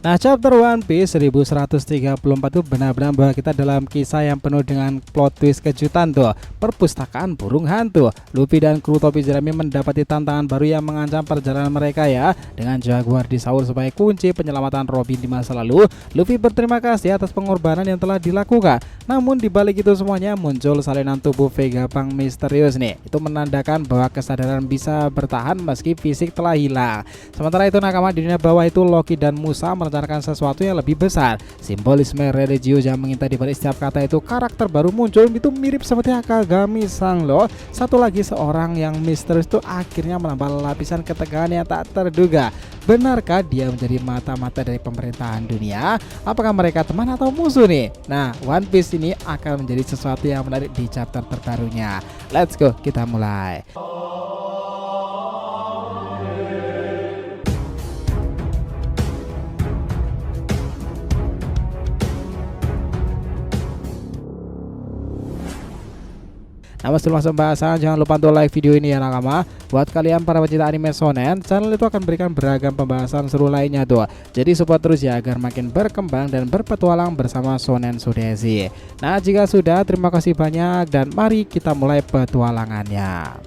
Nah, chapter One Piece 1134 itu benar-benar bahwa kita dalam kisah yang penuh dengan plot twist kejutan tuh. Perpustakaan burung hantu. Luffy dan kru topi jerami mendapati tantangan baru yang mengancam perjalanan mereka ya. Dengan Jaguar disaur sebagai kunci penyelamatan Robin di masa lalu, Luffy berterima kasih atas pengorbanan yang telah dilakukan. Namun di balik itu semuanya muncul salinan tubuh Vegapunk misterius nih. Itu menandakan bahwa kesadaran bisa bertahan meski fisik telah hilang. Sementara itu nakama di dunia bawah itu Loki dan Musa merencanakan sesuatu yang lebih besar. Simbolisme religius yang mengintai di balik setiap kata itu. Karakter baru muncul itu mirip seperti Akagami-san loh. Satu lagi seorang yang misterius itu akhirnya menambah lapisan ketegangan yang tak terduga. Benarkah dia menjadi mata-mata dari pemerintahan dunia? Apakah mereka teman atau musuh nih? Nah, One Piece ini akan menjadi sesuatu yang menarik di chapter terbarunya. Let's go, kita mulai. Nah, sebelum masuk pembahasan, jangan lupa untuk like video ini ya nakama. Buat kalian para pecinta anime shonen, channel itu akan berikan beragam pembahasan seru lainnya tuh. Jadi support terus ya agar makin berkembang dan berpetualang bersama Shonen Sudesi. Nah, jika sudah, terima kasih banyak dan mari kita mulai petualangannya.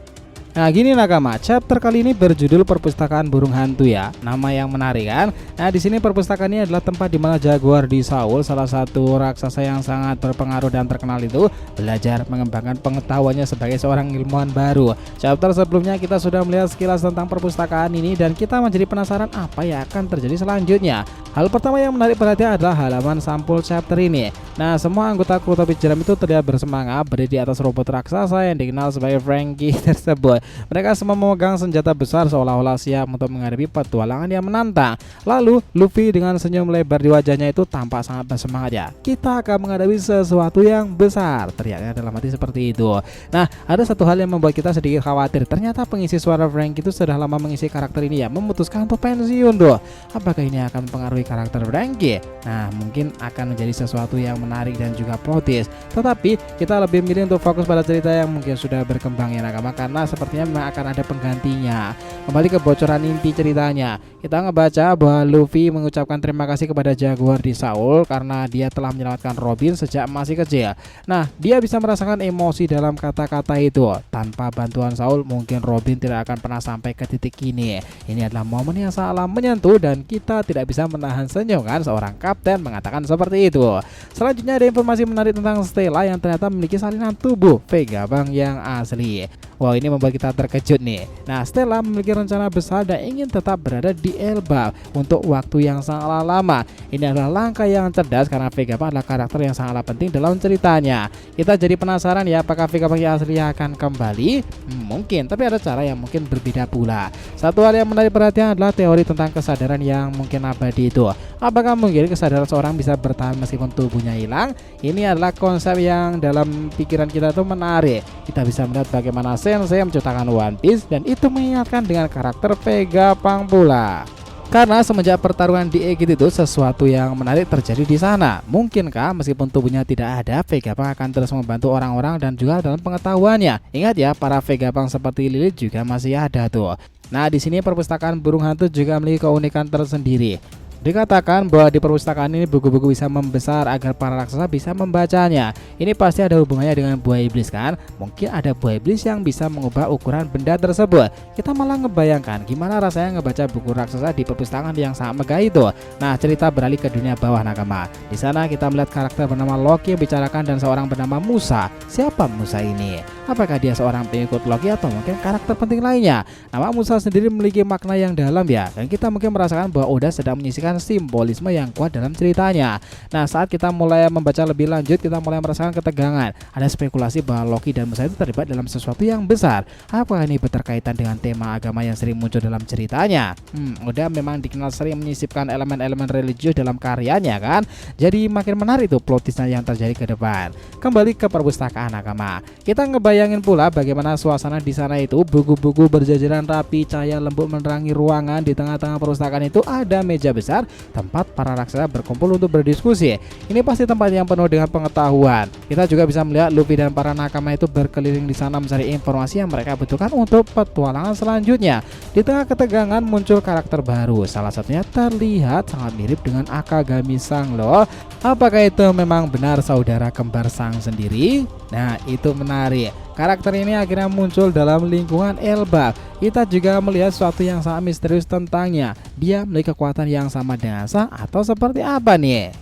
Nah gini nakama, chapter kali ini berjudul Perpustakaan Burung Hantu ya. Nama yang menarik kan? Nah di sini perpustakaan ini adalah tempat di mana Jaguar di Saul, salah satu raksasa yang sangat berpengaruh dan terkenal itu, belajar mengembangkan pengetahuannya sebagai seorang ilmuwan baru. Chapter sebelumnya kita sudah melihat sekilas tentang perpustakaan ini dan kita menjadi penasaran apa yang akan terjadi selanjutnya. Hal pertama yang menarik perhatian adalah halaman sampul chapter ini. Nah semua anggota kru topi jeram itu terlihat bersemangat berdiri di atas robot raksasa yang dikenal sebagai Franky tersebut. Mereka semua memegang senjata besar seolah-olah siap untuk menghadapi petualangan yang menantang. Lalu Luffy dengan senyum lebar di wajahnya itu tampak sangat bersemangat ya. Kita akan menghadapi sesuatu yang besar, teriaknya dalam hati seperti itu. Nah ada satu hal yang membuat kita sedikit khawatir. Ternyata pengisi suara Franky itu sudah lama mengisi karakter ini ya, memutuskan untuk pensiun tuh. Apakah ini akan mempengaruhi karakter Franky? Nah mungkin akan menjadi sesuatu yang menarik dan juga plot twist. Tetapi kita lebih milih untuk fokus pada cerita yang mungkin sudah berkembang ya nakama, karena sepertinya memang akan ada penggantinya. Kembali ke bocoran inti ceritanya, kita ngebaca bahwa Luffy mengucapkan terima kasih kepada Jaguar di Saul karena dia telah menyelamatkan Robin sejak masih kecil. Nah dia bisa merasakan emosi dalam kata-kata itu. Tanpa bantuan Saul mungkin Robin tidak akan pernah sampai ke titik ini. Ini adalah momen yang sangat menyentuh dan kita tidak bisa menahan senyum kan. Seorang kapten mengatakan seperti itu. Selanjutnya ada informasi menarik tentang Stella yang ternyata memiliki salinan tubuh Vegapunk yang asli. Wow, ini membuat kita terkejut nih. Nah, Stella memiliki rencana besar dan ingin tetap berada di Elbaf untuk waktu yang sangat lama. Ini adalah langkah yang cerdas karena Vegapunk adalah karakter yang sangatlah penting dalam ceritanya. Kita jadi penasaran ya, apakah Vegapunk yang asli akan kembali? Mungkin, tapi ada cara yang mungkin berbeda pula. Satu hal yang menarik perhatian adalah teori tentang kesadaran yang mungkin abadi itu. Apakah mungkin kesadaran seorang bisa bertahan meskipun tubuhnya hilang? Ini adalah konsep yang dalam pikiran kita itu menarik. Kita bisa melihat bagaimana Sensei menciptakan One Piece dan itu mengingatkan dengan karakter Vegapunk pula. Karena semenjak pertarungan di Egit itu sesuatu yang menarik terjadi di sana. Mungkinkah meskipun tubuhnya tidak ada, Vegapunk akan terus membantu orang-orang dan juga dalam pengetahuannya. Ingat ya, para Vegapunk seperti Lilith juga masih ada tuh. Nah, di sini perpustakaan burung hantu juga memiliki keunikan tersendiri. Dikatakan bahwa di perpustakaan ini buku-buku bisa membesar agar para raksasa bisa membacanya. Ini pasti ada hubungannya dengan buah iblis kan? Mungkin ada buah iblis yang bisa mengubah ukuran benda tersebut. Kita malah ngebayangkan gimana rasanya ngebaca buku raksasa di perpustakaan yang sangat megah itu. Nah, cerita beralih ke dunia bawah nakama. Di sana kita melihat karakter bernama Loki yang bicarakan dan seorang bernama Musa. Siapa Musa ini? Apakah dia seorang pengikut Loki atau mungkin karakter penting lainnya? Nama Musa sendiri memiliki makna yang dalam ya, dan kita mungkin merasakan bahwa Oda sedang menyisihkan simbolisme yang kuat dalam ceritanya. Nah saat kita mulai membaca lebih lanjut, kita mulai merasakan ketegangan. Ada spekulasi bahwa Loki dan Musa itu terlibat dalam sesuatu yang besar. Apakah ini berkaitan dengan tema agama yang sering muncul dalam ceritanya? Oda memang dikenal sering menyisipkan elemen-elemen religius dalam karyanya kan. Jadi makin menarik tuh plot twistnya yang terjadi ke depan. Kembali ke perpustakaan agama, kita ngebayangin pula bagaimana suasana di sana itu. Buku-buku berjajaran rapi, cahaya lembut menerangi ruangan. Di tengah-tengah perpustakaan itu ada meja besar kan, tempat para raksasa berkumpul untuk berdiskusi. Ini pasti tempat yang penuh dengan pengetahuan. Kita juga bisa melihat Luffy dan para nakama itu berkeliling di sana mencari informasi yang mereka butuhkan untuk petualangan selanjutnya. Di tengah ketegangan muncul karakter baru, salah satunya terlihat sangat mirip dengan Akagami Sang loh. Apakah itu memang benar saudara kembar Sang sendiri? Nah, itu menarik. Karakter ini akhirnya muncul dalam lingkungan Elbaf. Kita juga melihat sesuatu yang sangat misterius tentangnya. Dia memiliki kekuatan yang sama dengan Sang atau seperti apa nih?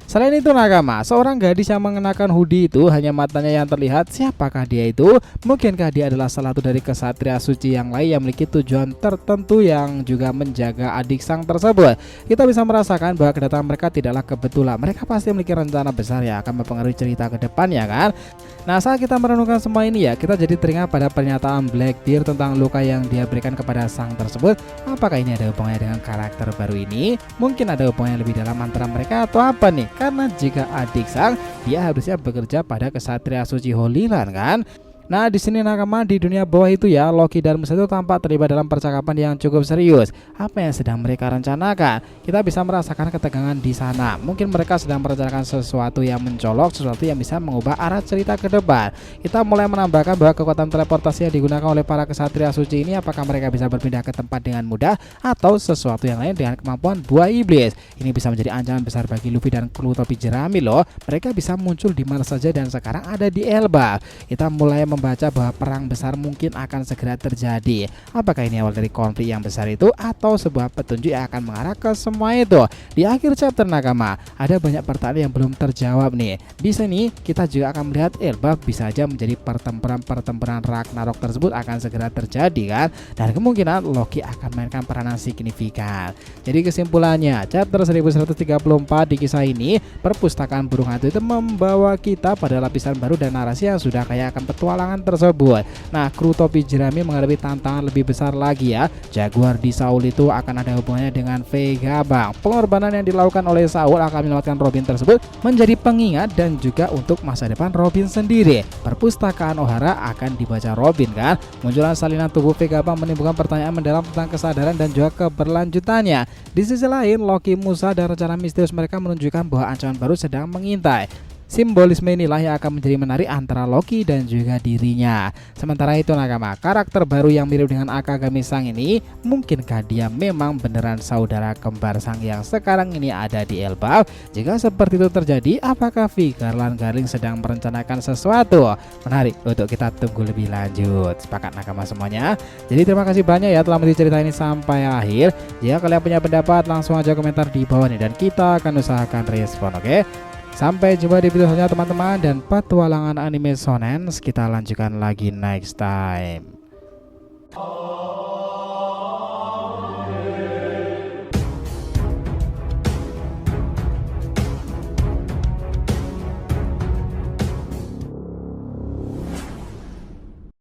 Selain itu nakama, seorang gadis yang mengenakan hoodie itu hanya matanya yang terlihat. Siapakah dia itu? Mungkinkah dia adalah salah satu dari kesatria suci yang lain yang memiliki tujuan tertentu yang juga menjaga adik Sang tersebut? Kita bisa merasakan bahwa kedatangan mereka tidaklah kebetulan. Mereka pasti memiliki rencana besar yang akan mempengaruhi cerita ke depannya kan? Nah, saat kita merenungkan semua ini ya, kita jadi teringat pada pernyataan Blackbeard tentang luka yang dia berikan kepada Sang tersebut. Apakah ini ada hubungannya dengan karakter baru ini? Mungkin ada hubungannya lebih dalam antara mereka atau apa nih? Karena jika adik Sang, dia harusnya bekerja pada kesatria suci Holy Land kan? Nah, di sini nakama, di dunia bawah itu ya, Loki dan Musa itu tampak terlibat dalam percakapan yang cukup serius. Apa yang sedang mereka rencanakan? Kita bisa merasakan ketegangan di sana. Mungkin mereka sedang merencanakan sesuatu yang mencolok, sesuatu yang bisa mengubah arah cerita ke depan. Kita mulai menambahkan bahwa kekuatan teleportasi yang digunakan oleh para kesatria suci ini, apakah mereka bisa berpindah ke tempat dengan mudah atau sesuatu yang lain dengan kemampuan buah iblis. Ini bisa menjadi ancaman besar bagi Luffy dan kru topi jerami loh. Mereka bisa muncul di mana saja dan sekarang ada di Elbaf. Kita mulai membaca bahwa perang besar mungkin akan segera terjadi. Apakah ini awal dari konflik yang besar itu atau sebuah petunjuk yang akan mengarah ke semua itu? Di akhir chapter nakama, ada banyak pertanyaan yang belum terjawab nih. Di sini kita juga akan melihat Elbaf bisa saja menjadi pertempuran Ragnarok tersebut akan segera terjadi kan, dan kemungkinan Loki akan mainkan peranan signifikan. Jadi kesimpulannya, chapter 1134 di kisah ini, perpustakaan burung hantu itu membawa kita pada lapisan baru dan narasi yang sudah kaya akan petualangan tersebut. Nah, kru topi jerami menghadapi tantangan lebih besar lagi ya. Jaguar di Saul itu akan ada hubungannya dengan Vega Bang. Pengorbanan yang dilakukan oleh Saul akan menyelamatkan Robin tersebut menjadi pengingat dan juga untuk masa depan Robin sendiri. Perpustakaan Ohara akan dibaca Robin kan. Munculan salinan tubuh Vega Bang menimbulkan pertanyaan mendalam tentang kesadaran dan juga keberlanjutannya. Di sisi lain, Loki, Musa dan rencana misterius mereka menunjukkan bahwa ancaman baru sedang mengintai. Simbolisme inilah yang akan menjadi menarik antara Loki dan juga dirinya. Sementara itu nakama, karakter baru yang mirip dengan Akagami Sang ini, mungkinkah dia memang beneran saudara kembar Sang yang sekarang ini ada di Elbaf? Jika seperti itu terjadi, apakah Garland Garling sedang merencanakan sesuatu? Menarik untuk kita tunggu lebih lanjut. Sepakat nakama semuanya? Jadi terima kasih banyak ya telah menonton cerita ini sampai akhir. Jika kalian punya pendapat, langsung aja komentar di bawah nih dan kita akan usahakan respon, oke? Sampai jumpa di video selanjutnya teman-teman, dan petualangan anime shonen kita lanjutkan lagi next time.